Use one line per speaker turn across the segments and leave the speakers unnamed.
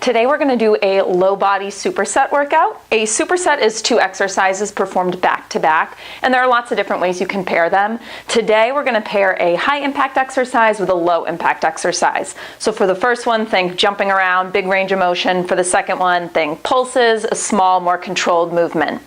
Today we're going to do a low body superset workout. A superset is 2 exercises performed back to back, and there are lots of different ways you can pair them. Today we're going to pair a high impact exercise with a low impact exercise. So for the first one, think jumping around, big range of motion. For the second one, think pulses, a small, more controlled movement.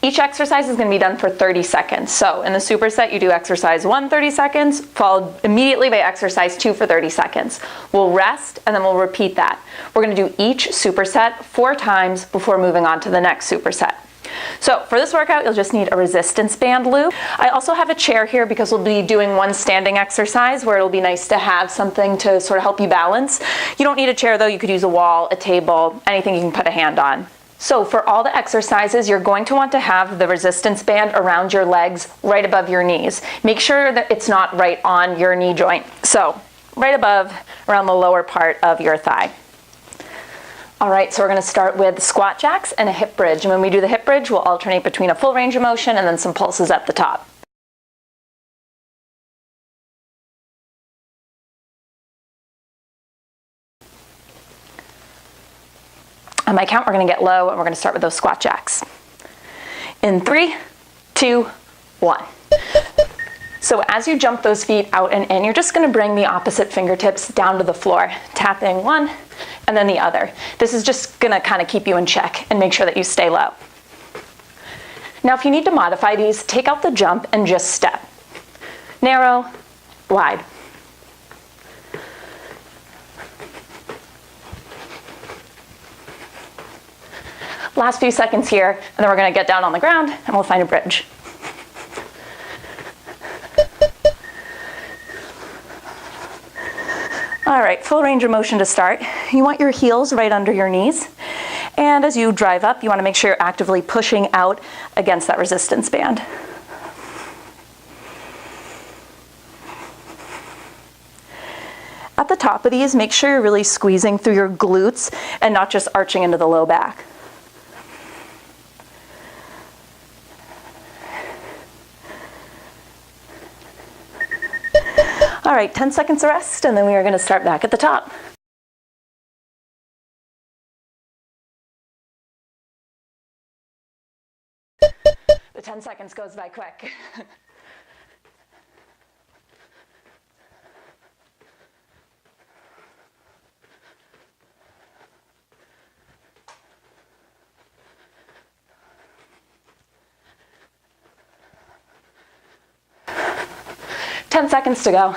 Each exercise is going to be done for 30 seconds. So in the superset, you do exercise 1 30 seconds, followed immediately by exercise 2 for 30 seconds. We'll rest and then we'll repeat that. We're going to do each superset 4 times before moving on to the next superset. So for this workout, you'll just need a resistance band loop. I also have a chair here because we'll be doing one standing exercise where it'll be nice to have something to sort of help you balance. You don't need a chair though, you could use a wall, a table, anything you can put a hand on. So for all the exercises, you're going to want to have the resistance band around your legs right above your knees. Make sure that it's not right on your knee joint. So right above, around the lower part of your thigh. All right, so we're going to start with squat jacks and a hip bridge. And when we do the hip bridge, we'll alternate between a full range of motion and then some pulses at the top. On my count, we're going to get low and we're going to start with those squat jacks. In 3, 2, 1. So as you jump those feet out and in, you're just going to bring the opposite fingertips down to the floor, tapping one and then the other. This is just going to kind of keep you in check and make sure that you stay low. Now if you need to modify these, take out the jump and just step. Narrow, wide. Last few seconds here, and then we're going to get down on the ground and we'll find a bridge. All right, full range of motion to start. You want your heels right under your knees. And as you drive up, you want to make sure you're actively pushing out against that resistance band. At the top of these, make sure you're really squeezing through your glutes and not just arching into the low back. All right, 10 seconds of rest, and then we are going to start back at the top. The 10 seconds goes by quick. Ten seconds to go.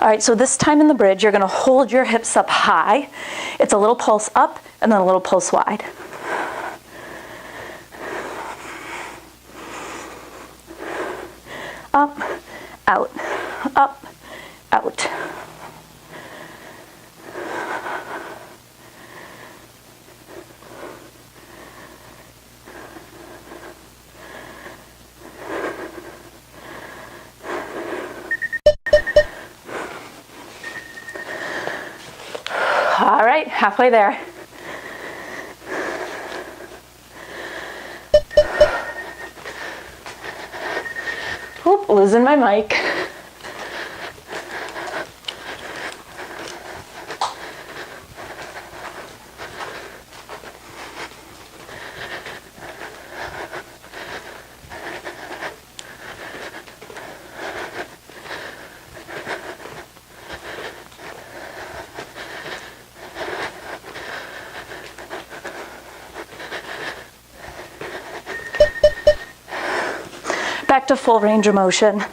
All right, so this time in the bridge, you're going to hold your hips up high. It's a little pulse up and then a little pulse wide. Up, out, up, out. All right, halfway there. Oop, losing my mic. Back to full range of motion.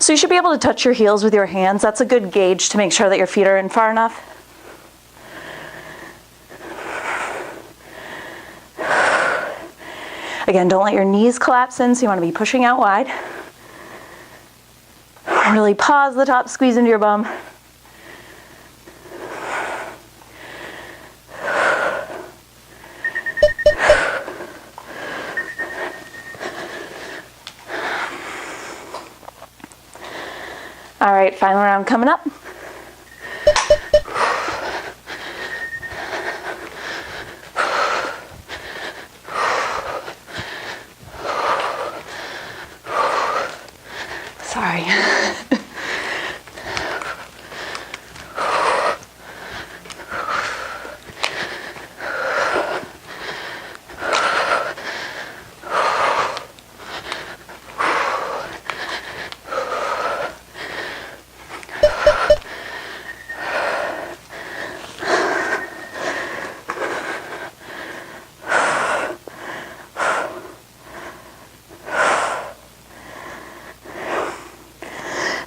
So you should be able to touch your heels with your hands. That's a good gauge to make sure that your feet are in far enough. Again, don't let your knees collapse in, so you want to be pushing out wide. Really pause the top, squeeze into your bum. All right, final round coming up. Sorry.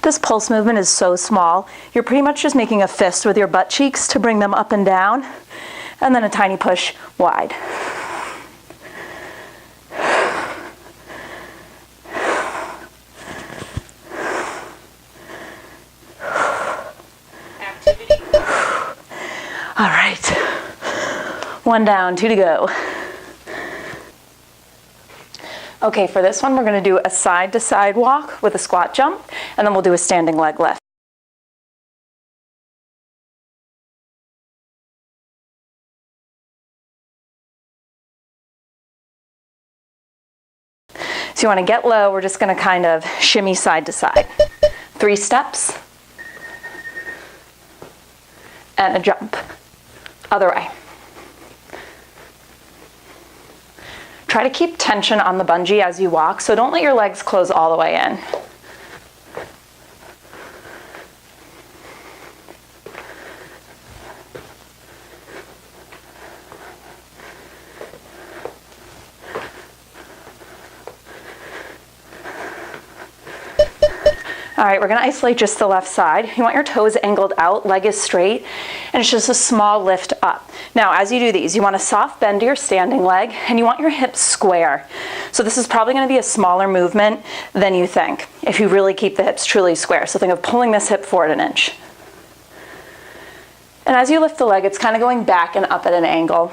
This pulse movement is so small. You're pretty much just making a fist with your butt cheeks to bring them up and down, and then a tiny push wide.
Activity.
All right. 1 down, 2 to go. Okay, for this one, we're going to do a side-to-side walk with a squat jump, and then we'll do a standing leg lift. So you want to get low, we're just going to kind of shimmy side to side. 3 steps, and a jump. Other way. Try to keep tension on the bungee as you walk, so don't let your legs close all the way in. All right, we're gonna isolate just the left side. You want your toes angled out, leg is straight, and it's just a small lift up. Now, as you do these, you want a soft bend to your standing leg, and you want your hips square. So this is probably gonna be a smaller movement than you think, if you really keep the hips truly square. So think of pulling this hip forward an inch. And as you lift the leg, it's kind of going back and up at an angle.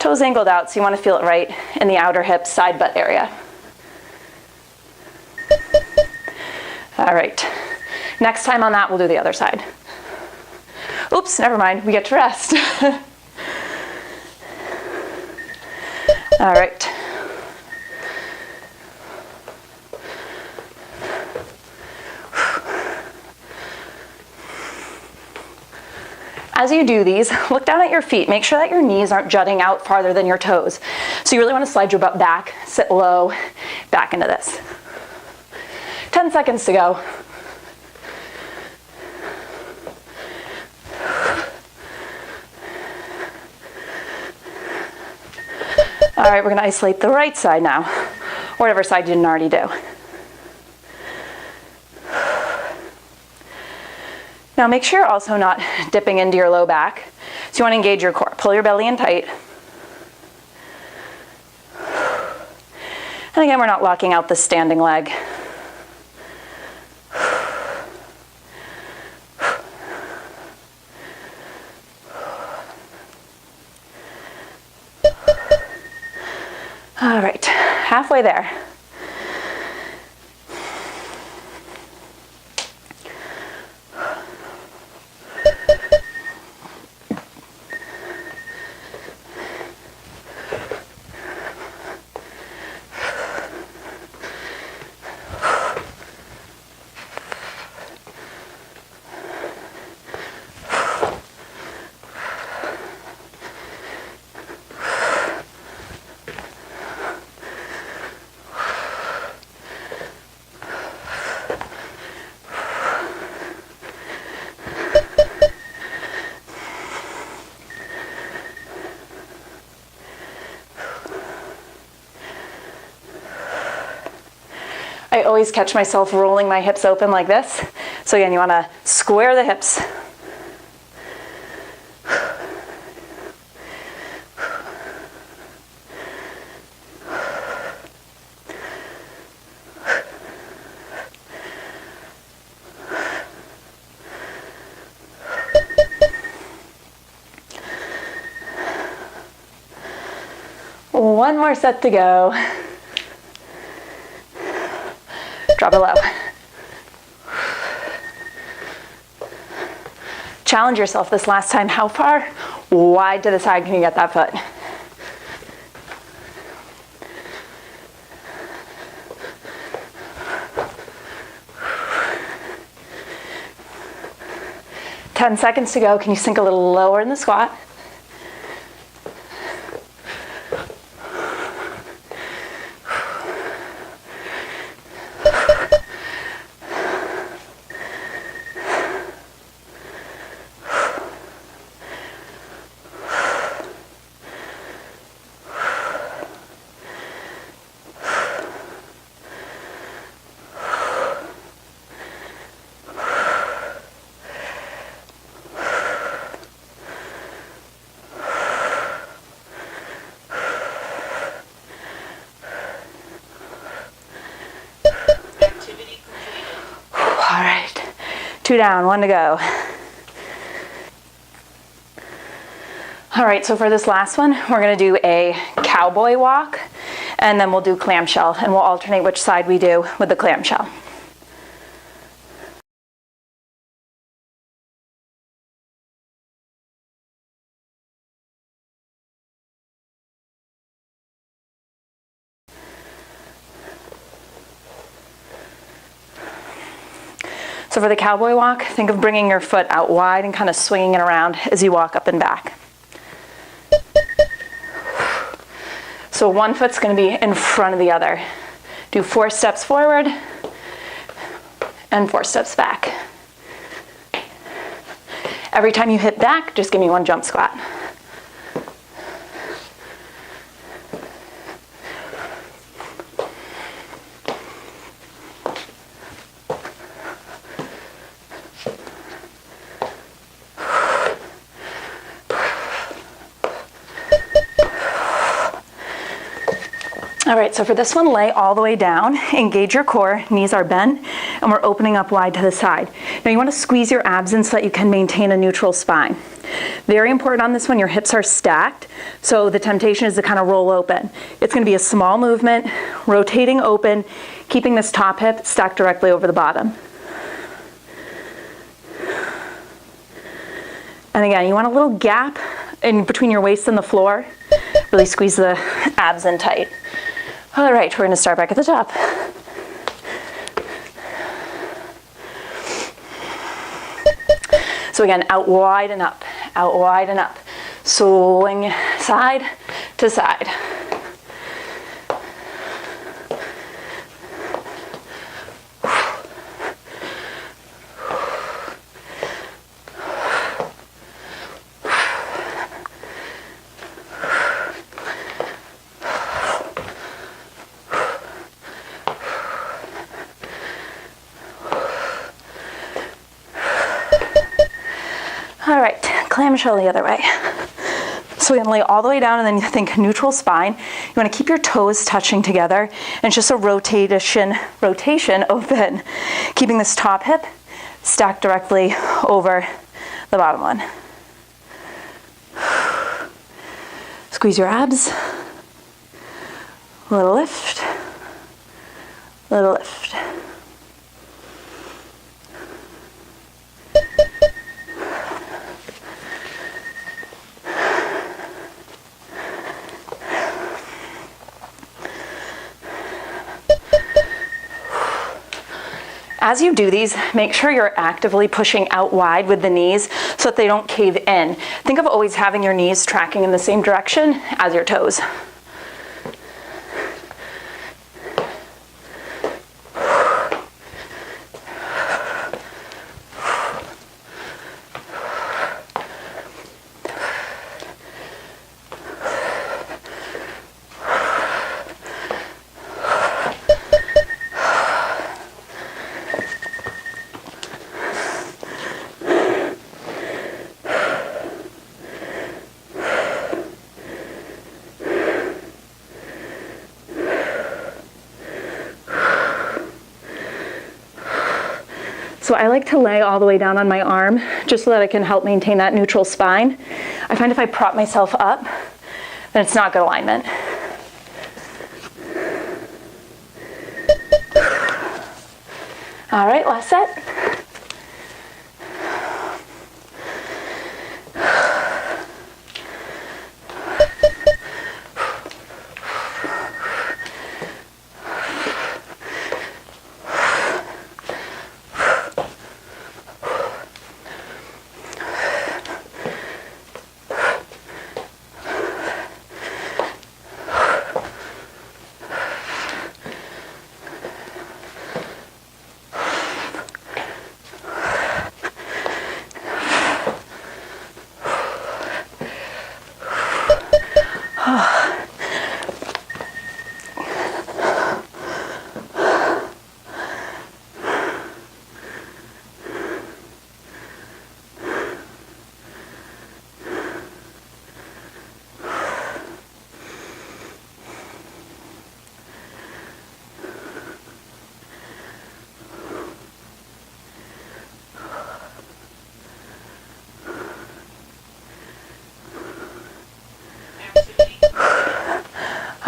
Toes angled out, so you wanna feel it right in the outer hip, side butt area. All right, next time on that, we'll do the other side. Oops, never mind, we get to rest. All right. As you do these, look down at your feet. Make sure that your knees aren't jutting out farther than your toes. So you really want to slide your butt back, sit low, back into this. 10 seconds to go. All right, we're going to isolate the right side now, or whatever side you didn't already do. Now make sure you're also not dipping into your low back. So you want to engage your core. Pull your belly in tight. And again, we're not locking out the standing leg. All right, halfway there. I always catch myself rolling my hips open like this. So again, you want to square the hips. One more set to go. Drop it low. Challenge yourself this last time. How far wide to the side can you get that foot? 10 seconds to go. Can you sink a little lower in the squat? All right, 2 down, 1 to go. All right, so for this last one, we're gonna do a cowboy walk, and then we'll do clamshell, and we'll alternate which side we do with the clamshell. So for the cowboy walk, think of bringing your foot out wide and kind of swinging it around as you walk up and back. So one foot's going to be in front of the other. Do 4 steps forward and 4 steps back. Every time you hit back, just give me 1 jump squat. All right, so for this one, lay all the way down, engage your core, knees are bent, and we're opening up wide to the side. Now you want to squeeze your abs in so that you can maintain a neutral spine. Very important on this one, your hips are stacked, so the temptation is to kind of roll open. It's going to be a small movement, rotating open, keeping this top hip stacked directly over the bottom. And again, you want a little gap in between your waist and the floor. Really squeeze the abs in tight. All right, we're going to start back at the top. So again, out wide and up, out wide and up. Swing side to side. All right, clamshell the other way. So we're gonna lay all the way down and then you think neutral spine. You wanna keep your toes touching together and it's just a rotation open. Keeping this top hip stacked directly over the bottom one. Squeeze your abs. Little lift, little lift. As you do these, make sure you're actively pushing out wide with the knees so that they don't cave in. Think of always having your knees tracking in the same direction as your toes. So I like to lay all the way down on my arm just so that I can help maintain that neutral spine. I find if I prop myself up, then it's not good alignment. All right, last set.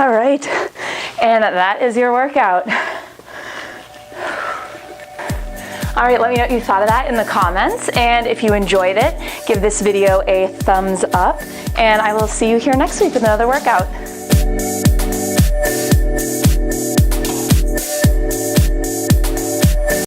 All right, and that is your workout. All right, let me know what you thought of that in the comments, and if you enjoyed it, give this video a thumbs up, and I will see you here next week with another workout.